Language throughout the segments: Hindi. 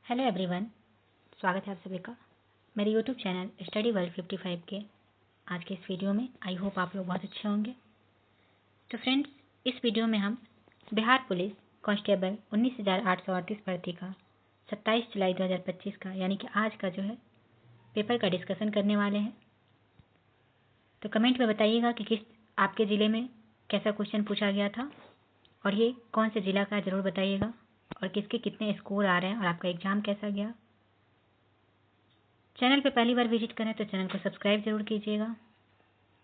हेलो एवरीवन, स्वागत है आप सभी का मेरे यूट्यूब चैनल स्टडी वर्ल्ड 55 के आज के इस वीडियो में। आई होप आप लोग बहुत अच्छे होंगे। तो फ्रेंड्स, इस वीडियो में हम बिहार पुलिस कांस्टेबल 19,838 भर्ती का 27 जुलाई 2025 का यानी कि आज का जो है पेपर का डिस्कशन करने वाले हैं। तो कमेंट में बताइएगा कि किस आपके ज़िले में कैसा क्वेश्चन पूछा गया था और ये कौन से ज़िला का, ज़रूर बताइएगा, और किसके कितने स्कोर आ रहे हैं और आपका एग्ज़ाम कैसा गया। चैनल पे पहली बार विजिट करें तो चैनल को सब्सक्राइब जरूर कीजिएगा।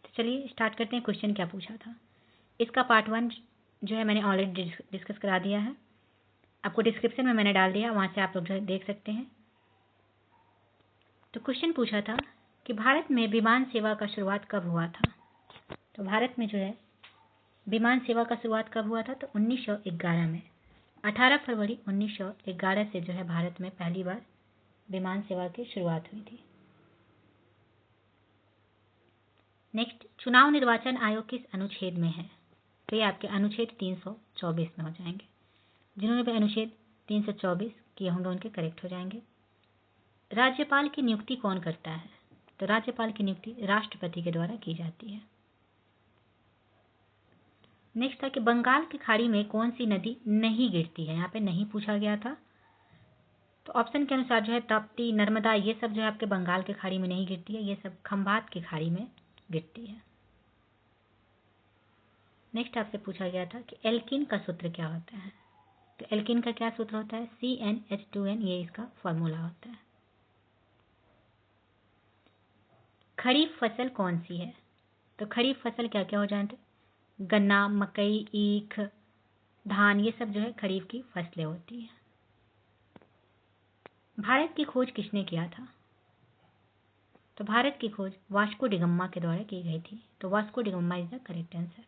तो चलिए स्टार्ट करते हैं। क्वेश्चन क्या पूछा था, इसका पार्ट 1 जो है मैंने ऑलरेडी डिस्कस करा दिया है, आपको डिस्क्रिप्शन में मैंने डाल दिया, वहाँ से आप लोग जो है देख सकते हैं। तो क्वेश्चन पूछा था कि भारत में विमान सेवा का शुरुआत कब हुआ था। तो भारत में जो है विमान सेवा का शुरुआत कब हुआ था, तो 1911 में 18 फरवरी 1911 से जो है भारत में पहली बार विमान सेवा की शुरुआत हुई थी। नेक्स्ट, चुनाव निर्वाचन आयोग किस अनुच्छेद में है। तो ये आपके अनुच्छेद 324 में हो जाएंगे। जिन्होंने भी अनुच्छेद 324 किए होंगे उनके करेक्ट हो जाएंगे। राज्यपाल की नियुक्ति कौन करता है। तो राज्यपाल की नियुक्ति राष्ट्रपति के द्वारा की जाती है। नेक्स्ट था कि बंगाल की खाड़ी में कौन सी नदी नहीं गिरती है। यहाँ पे नहीं पूछा गया था, तो ऑप्शन के अनुसार जो है ताप्ती, नर्मदा, ये सब जो है आपके बंगाल की खाड़ी में नहीं गिरती है, ये सब खंभात की खाड़ी में गिरती है। नेक्स्ट आपसे पूछा गया था कि एल्कीन का सूत्र क्या होता है। तो एल्कीन का क्या सूत्र होता है, CnH2n, ये इसका फॉर्मूला होता है। खरीफ फसल कौन सी है। तो खरीफ फसल क्या क्या हो जाते हैं, गन्ना, मकई, ईख, धान, ये सब जो है खरीफ की फसलें होती हैं। भारत की खोज किसने किया था। तो भारत की खोज वास्को डिगम्मा के द्वारा की गई थी। तो Vasco da Gama is the correct answer.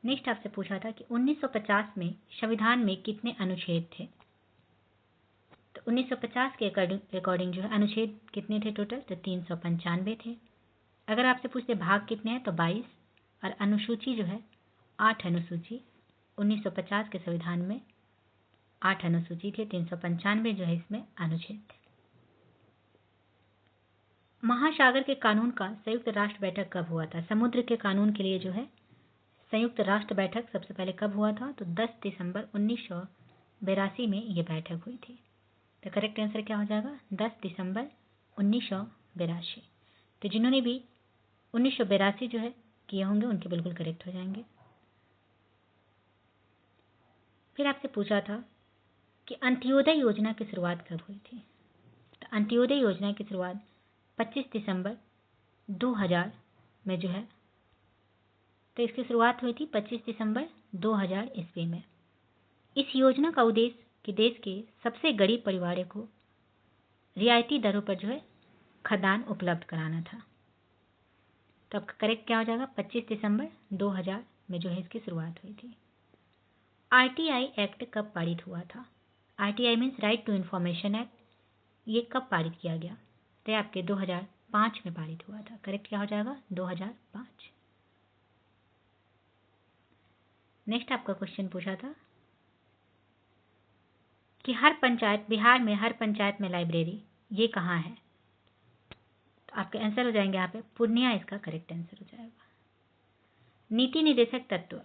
Next आपसे पूछा था कि 1950 में संविधान में कितने अनुच्छेद थे। तो 1950 के अकॉर्डिंग जो है अनुच्छेद कितने थे टोटल, तो 395 थे। अगर आपसे पूछते भाग कितने हैं तो 22, और अनुसूची जो है 8 अनुसूची। 1950 के संविधान में 8 अनुसूची थे, 395 जो है इसमें अनुच्छेद थे। महासागर के कानून का संयुक्त राष्ट्र बैठक कब हुआ था। समुद्र के कानून के लिए जो है संयुक्त राष्ट्र बैठक सबसे पहले कब हुआ था, तो 10 दिसंबर 1982 में ये बैठक हुई थी। तो करेक्ट आंसर क्या हो जाएगा, 10 दिसंबर 1982। तो जिन्होंने भी 1982 जो है किए होंगे उनके बिल्कुल करेक्ट हो जाएंगे। फिर आपसे पूछा था कि अंत्योदय योजना की शुरुआत कब हुई थी। तो अंत्योदय योजना की शुरुआत 25 दिसंबर 2000 में जो है, तो इसकी शुरुआत हुई थी 25 दिसंबर 2000 ईस्वी में। इस योजना का उद्देश्य कि देश के सबसे गरीब परिवारों को रियायती दरों पर जो है खाद्यान्न उपलब्ध कराना था। तो आपका करेक्ट क्या हो जाएगा, 25 दिसंबर 2000 में जो है इसकी शुरुआत हुई थी। RTI एक्ट कब पारित हुआ था। RTI means Right to Information Act, ये कब पारित किया गया, तो आपके 2005 में पारित हुआ था। करेक्ट क्या हो जाएगा, 2005। नेक्स्ट आपका क्वेश्चन पूछा था कि हर पंचायत, बिहार में हर पंचायत में लाइब्रेरी, ये कहाँ है। तो आपके आंसर हो जाएंगे यहाँ पे पूर्णिया, इसका करेक्ट आंसर हो जाएगा। नीति निर्देशक तत्व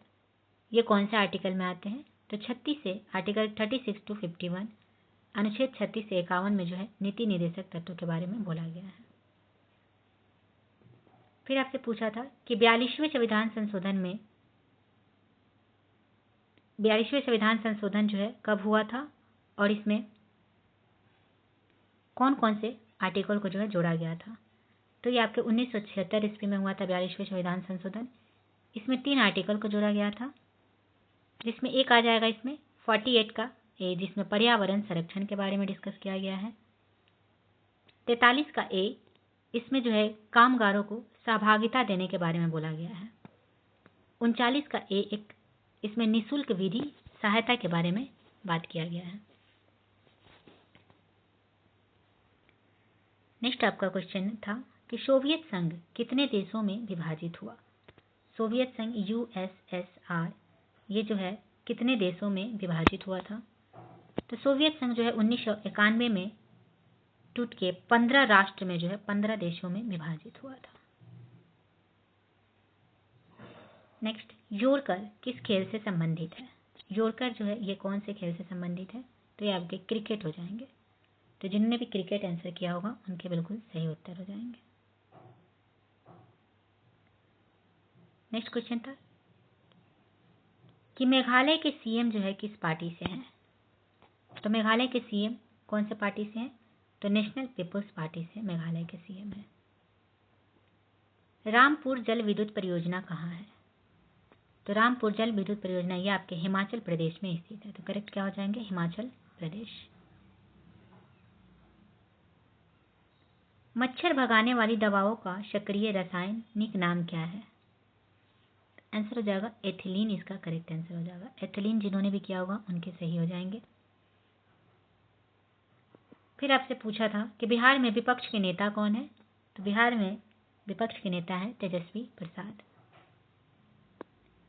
ये कौन से आर्टिकल में आते हैं, तो 36 से आर्टिकल 36 to 51, अनुच्छेद 36 से 51 में जो है नीति निर्देशक तत्व के बारे में बोला गया है। फिर आपसे पूछा था कि 42वें संविधान संशोधन जो है कब हुआ था और इसमें कौन कौन से आर्टिकल को जो है जोड़ा गया था। तो ये आपके 1976 ईस्वी में हुआ था 42वें संविधान संशोधन। इसमें 3 आर्टिकल को जोड़ा गया था, जिसमें एक आ जाएगा इसमें 48 का ए, जिसमें पर्यावरण संरक्षण के बारे में डिस्कस किया गया है। 43 का ए, इसमें जो है कामगारों को सहभागिता देने के बारे में बोला गया है। 39 का ए, एक इसमें निःशुल्क विधि सहायता के बारे में बात किया गया है। नेक्स्ट आपका क्वेश्चन था कि सोवियत संघ कितने देशों में विभाजित हुआ। सोवियत संघ USSR ये जो है कितने देशों में विभाजित हुआ था। तो सोवियत संघ जो है 1991 में टूट के 15 राष्ट्र में जो है 15 देशों में विभाजित हुआ था। नेक्स्ट, योरकर किस खेल से संबंधित है? योरकर जो है ये कौन से खेल से संबंधित है? तो ये आपके क्रिकेट हो जाएंगे। तो जिन्होंने भी क्रिकेट आंसर किया होगा उनके बिल्कुल सही उत्तर हो जाएंगे। नेक्स्ट क्वेश्चन था कि मेघालय के सीएम जो है किस पार्टी से हैं? तो मेघालय के सीएम कौन से पार्टी से हैं? तो नेशनल पीपल्स पार्टी से मेघालय के सीएम हैं। रामपुर जल विद्युत परियोजना कहाँ है? तो रामपुर जल विद्युत परियोजना ये आपके हिमाचल प्रदेश में स्थित है। तो करेक्ट क्या हो जाएंगे? हिमाचल प्रदेश। मच्छर भगाने वाली दवाओं का सक्रिय रासायनिक नाम क्या है? आंसर हो जाएगा एथिलीन, इसका करेक्ट आंसर हो जाएगा। एथिलीन जिन्होंने भी किया होगा उनके सही हो जाएंगे। फिर आपसे पूछा था कि बिहार में विपक्ष के नेता कौन है? तो बिहार में विपक्ष के नेता है तेजस्वी प्रसाद।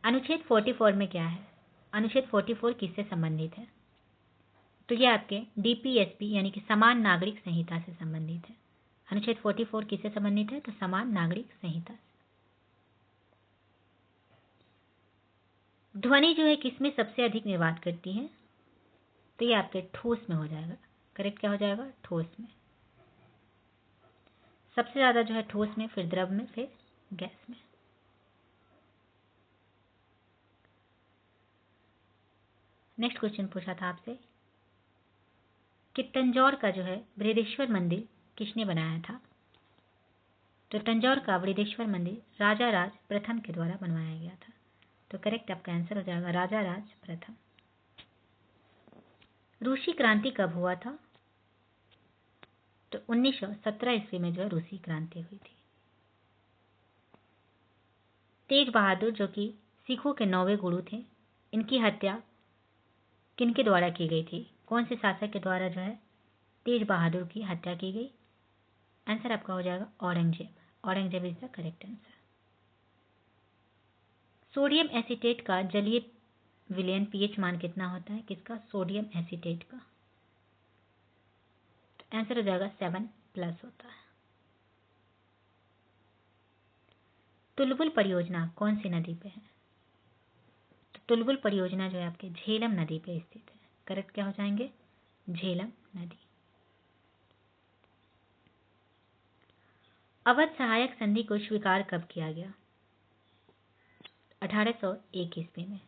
अनुच्छेद 44 में क्या है? अनुच्छेद 44 किससे संबंधित है? तो ये आपके डीपीएसपी यानी कि समान नागरिक संहिता से संबंधित है। अनुच्छेद 44 किससे संबंधित है? तो समान नागरिक संहिता। ध्वनि जो है किसमें सबसे अधिक निर्वात करती है? तो ये आपके ठोस में हो जाएगा। करेक्ट क्या हो जाएगा? ठोस में। सबसे ज्यादा जो है ठोस में, फिर द्रव में, फिर गैस में। नेक्स्ट क्वेश्चन पूछा था आपसे कि तंजौर का जो है बृहदेश्वर मंदिर किसने बनाया था? तो तंजौर का बृहदेश्वर मंदिर राजा राज प्रथम के द्वारा बनवाया गया था। तो करेक्ट आपका आंसर हो जाएगा राजा राज प्रथम। रूसी क्रांति कब हुआ था? तो 1917 ईस्वी में जो है रूसी क्रांति हुई थी। तेज बहादुर जो कि सिखों के 9वें गुरु थे, इनकी हत्या किनके द्वारा की गई थी? कौन से शासक के द्वारा जो है तेज बहादुर की हत्या की गई? आंसर आपका हो जाएगा Aurangzeb. Aurangzeb is the correct answer. Sodium acetate का जलीय विलयन पीएच मान कितना होता है? किसका? सोडियम एसीटेट का। आंसर हो जाएगा 7+ होता है। तुलबुल परियोजना कौन सी नदी पे है? तो तुलबुल परियोजना जो है आपके झेलम नदी पे स्थित है। करेक्ट क्या हो जाएंगे? झेलम नदी। अवध सहायक संधि को स्वीकार कब किया गया? 1801 ईस्वी में।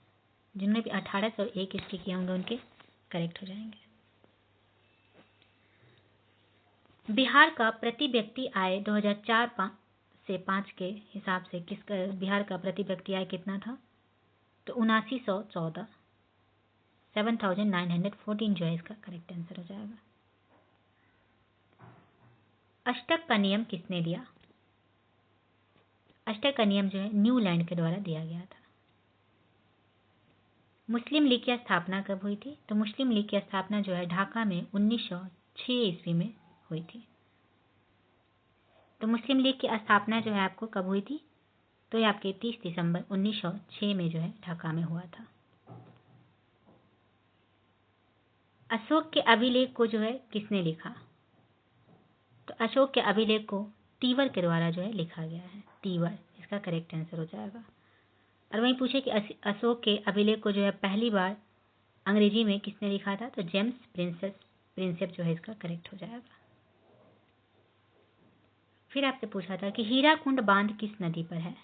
जिन्होंने भी 1801 ईस्वी किए होंगे उनके करेक्ट हो जाएंगे। बिहार का प्रति व्यक्ति आय 2004 से 5 के हिसाब से किसका बिहार का प्रति व्यक्ति आय कितना था? तो 7914 7914 जो है इसका करेक्ट आंसर हो जाएगा। अष्टक का नियम किसने दिया? अष्टक का नियम जो है न्यूलैंड के द्वारा दिया गया था। मुस्लिम लीग की स्थापना कब हुई थी? तो मुस्लिम लीग की स्थापना जो है ढाका में 1906 ईस्वी में हुई थी। तो मुस्लिम लीग की स्थापना जो है आपको कब हुई थी? तो ये आपके 30 दिसंबर 1906 में जो है ढाका में हुआ था। अशोक के अभिलेख को जो है किसने लिखा? तो अशोक के अभिलेख को तीवर के द्वारा जो है लिखा गया है। तीवर इसका करेक्ट आंसर हो जाएगा। और वहीं पूछे कि अशोक के अभिलेख को जो है पहली बार अंग्रेजी में किसने लिखा था? तो जेम्स प्रिंसेप जो है इसका करेक्ट हो जाएगा। फिर आपसे पूछा था कि हीराकुंड बांध किस नदी पर है?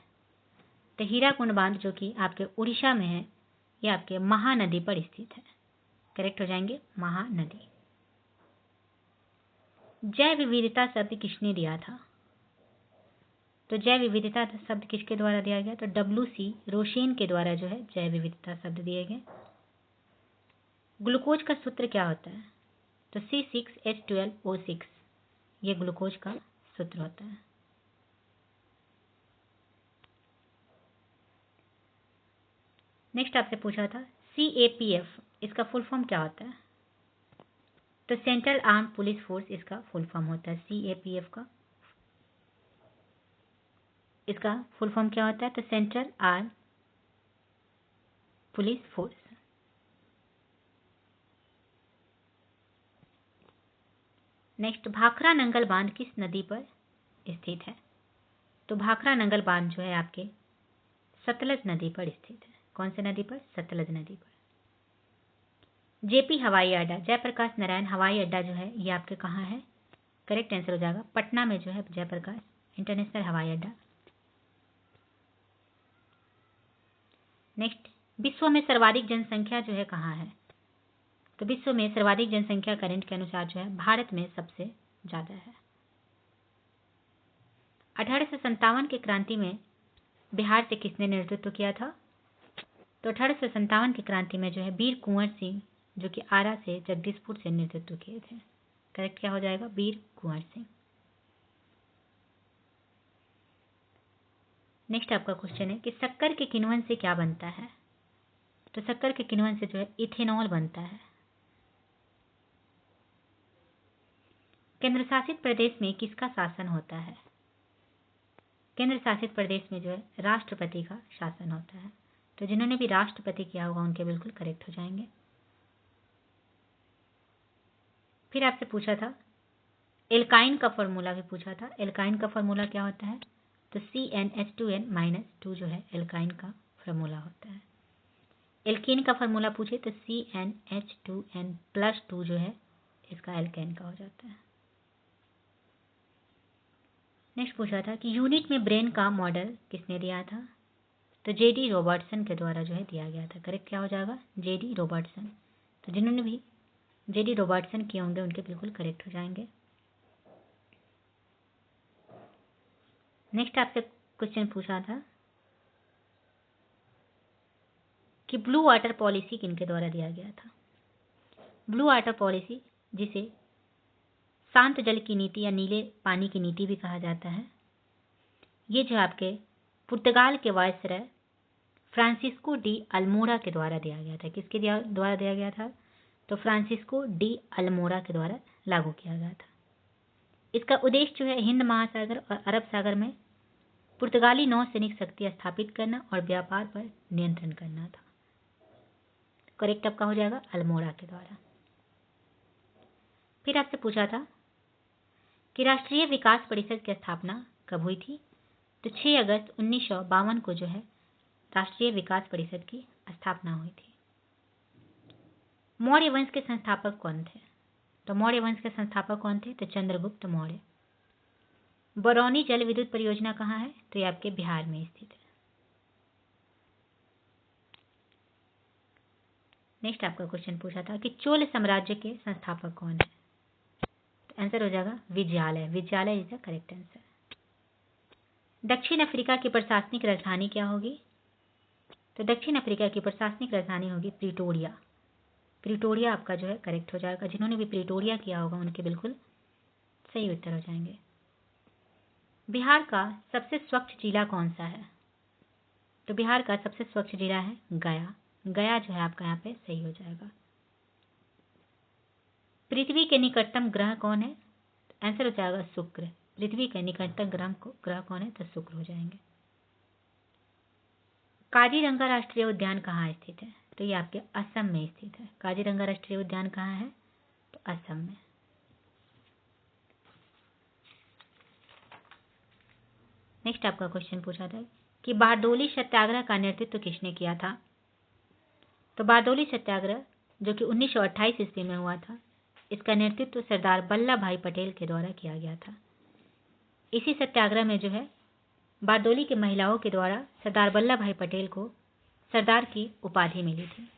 तो हीराकुंड बांध जो कि आपके उड़ीसा में है, ये आपके महानदी पर स्थित है। करेक्ट हो जाएंगे महानदी। जैव विविधता शब्द किसने दिया था? तो जैव विविधता शब्द किसके द्वारा दिया गया? तो WC रोशेन के द्वारा जो है जैव विविधता शब्द दिए गए। ग्लूकोज का सूत्र क्या होता है? तो C6H12O6 ये ग्लूकोज का सूत्र होता है। नेक्स्ट आपसे पूछा था CAPF इसका फुल फॉर्म क्या होता है? तो सेंट्रल आर्म पुलिस फोर्स इसका फुल फॉर्म होता है। CAPF का इसका फुल फॉर्म क्या होता है? तो central arm police force. Next, Bhakra Nangal बांध किस नदी पर स्थित है? तो भाखरा नंगल बांध जो है आपके सतलज नदी पर स्थित है। कौन से नदी पर? सतलज नदी पर। जेपी हवाई अड्डा, जयप्रकाश नारायण हवाई अड्डा जो है ये आपके कहाँ है? करेक्ट आंसर हो जाएगा पटना में जो है जयप्रकाश इंटरनेशनल हवाई अड्डा। नेक्स्ट, विश्व में सर्वाधिक जनसंख्या जो है कहाँ है? तो विश्व में सर्वाधिक जनसंख्या करंट के अनुसार जो है भारत में सबसे ज्यादा है। 1857 की क्रांति में बिहार से किसने नेतृत्व किया था? तो 1857 की क्रांति में जो है वीर कुंवर सिंह, जो कि आरा से जगदीशपुर से नेतृत्व किए थे। करेक्ट क्या हो जाएगा? वीर कुंवर सिंह। नेक्स्ट आपका क्वेश्चन है कि शक्कर के किण्वन से क्या बनता है? तो शक्कर के किण्वन से जो है इथेनॉल बनता है। केंद्र शासित प्रदेश में किसका शासन होता है? केंद्र शासित प्रदेश में जो है राष्ट्रपति का शासन होता है। तो जिन्होंने भी राष्ट्रपति किया होगा उनके बिल्कुल करेक्ट हो जाएंगे। फिर आपसे पूछा था एल्काइन का फॉर्मूला भी पूछा था। एल्काइन का फॉर्मूला क्या होता है? तो CnH2n-2 जो है एल्काइन का फॉर्मूला होता है। एल्कीन का फॉर्मूला पूछे तो CnH2n+2 जो है इसका एल्केन का हो जाता है। नेक्स्ट पूछा था कि यूनिट में ब्रेन का मॉडल किसने दिया था? तो JD रॉबर्टसन के द्वारा जो है दिया गया था। करेक्ट क्या हो जाएगा? JD Robertson. तो जिन्होंने भी JD रॉबर्टसन किए होंगे उनके बिल्कुल करेक्ट हो जाएंगे। नेक्स्ट आपसे क्वेश्चन पूछा था कि ब्लू वाटर पॉलिसी किनके द्वारा दिया गया था? ब्लू वाटर पॉलिसी, जिसे शांत जल की नीति या नीले पानी की नीति भी कहा जाता है, ये जो आपके पुर्तगाल के वायसराय फ्रांसिस्को डी अल्मोड़ा के द्वारा दिया गया था। किसके द्वारा दिया गया था? तो फ्रांसिस्को डी अल्मोड़ा के द्वारा लागू किया गया था। इसका उद्देश्य जो है हिंद महासागर और अरब सागर में पुर्तगाली नौसैनिक शक्ति स्थापित करना और व्यापार पर नियंत्रण करना था। करेक्ट आपका हो जाएगा अल्मोड़ा के द्वारा। फिर आपसे पूछा था कि राष्ट्रीय विकास परिषद की स्थापना कब हुई थी? तो 6 अगस्त 1952 को जो है राष्ट्रीय विकास परिषद की स्थापना हुई थी। मौर्य वंश के संस्थापक कौन थे? तो मौर्य वंश के संस्थापक कौन थे? तो चंद्रगुप्त मौर्य। बरौनी जल विद्युत परियोजना कहाँ है? तो ये आपके बिहार में स्थित है। नेक्स्ट आपका क्वेश्चन पूछा था कि चोल साम्राज्य के संस्थापक कौन है? तो आंसर हो जाएगा Vijayalaya. Vijayalaya is the correct answer. दक्षिण अफ्रीका की प्रशासनिक राजधानी क्या होगी? तो दक्षिण अफ्रीका की प्रशासनिक राजधानी होगी प्रिटोरिया। प्रिटोरिया आपका जो है करेक्ट हो जाएगा। जिन्होंने भी प्रिटोरिया किया होगा उनके बिल्कुल सही उत्तर हो जाएंगे। बिहार का सबसे स्वच्छ जिला कौन सा है? तो बिहार का सबसे स्वच्छ जिला है गया। गया जो है आपका यहाँ पे सही हो जाएगा। पृथ्वी के निकटतम ग्रह कौन है? आंसर हो जाएगा शुक्र। पृथ्वी के निकटतम ग्रह कौन है? तो शुक्र हो जाएंगे। काजीरंगा राष्ट्रीय उद्यान कहाँ स्थित है? तो ये आपके असम में स्थित है। काजीरंगा राष्ट्रीय उद्यान कहाँ है? तो असम में। नेक्स्ट आपका क्वेश्चन पूछा था कि बारडोली सत्याग्रह का नेतृत्व किसने किया था? तो बारडोली सत्याग्रह जो कि 1928 ईस्वी में हुआ था, इसका नेतृत्व सरदार वल्लभ भाई पटेल के द्वारा किया गया था। इसी सत्याग्रह में जो है बारडोली की महिलाओं के द्वारा सरदार वल्लभ भाई पटेल को सरदार की उपाधि मिली थी।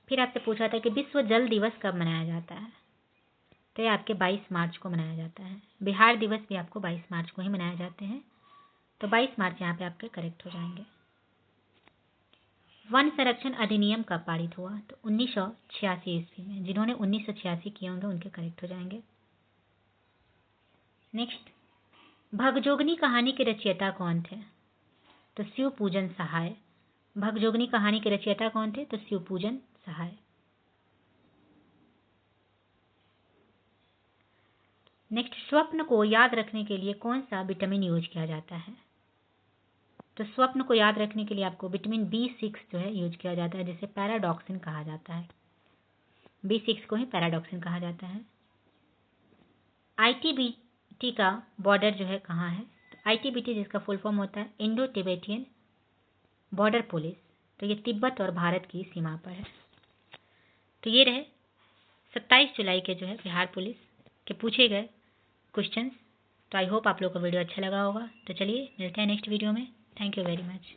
फिर आपसे पूछा था कि विश्व जल दिवस कब मनाया जाता है? तो ये आपके 22 मार्च को मनाया जाता है। बिहार दिवस भी आपको 22 मार्च को ही मनाए जाते हैं। तो 22 मार्च यहाँ पे आपके करेक्ट हो जाएंगे। वन संरक्षण अधिनियम कब पारित हुआ? तो 1986 ईस्वी में। जिन्होंने 1986 किए होंगे उनके करेक्ट हो जाएंगे। नेक्स्ट, भगजोगनी कहानी के रचयिता कौन थे? तो शिवपूजन सहाय। भगजोगनी कहानी के रचयिता कौन थे? तो शिवपूजन सहाय। नेक्स्ट, स्वप्न को याद रखने के लिए कौन सा विटामिन यूज किया जाता है? तो स्वप्न को याद रखने के लिए आपको विटामिन B6 जो है यूज किया जाता है, जिसे पैराडॉक्सिन कहा जाता है। B6 को ही पैराडॉक्सिन कहा जाता है। ITBT का बॉर्डर जो है कहाँ है, तो ITBT जिसका फुल फॉर्म होता है इंडो तिब्बतियन बॉर्डर पुलिस, तो ये तिब्बत और भारत की सीमा पर है। तो ये रहे 27 जुलाई के जो है बिहार पुलिस के पूछे गए क्वेश्चंस। तो आई होप आप लोग को वीडियो अच्छा लगा होगा। तो चलिए मिलते हैं नेक्स्ट वीडियो में। Thank you very much.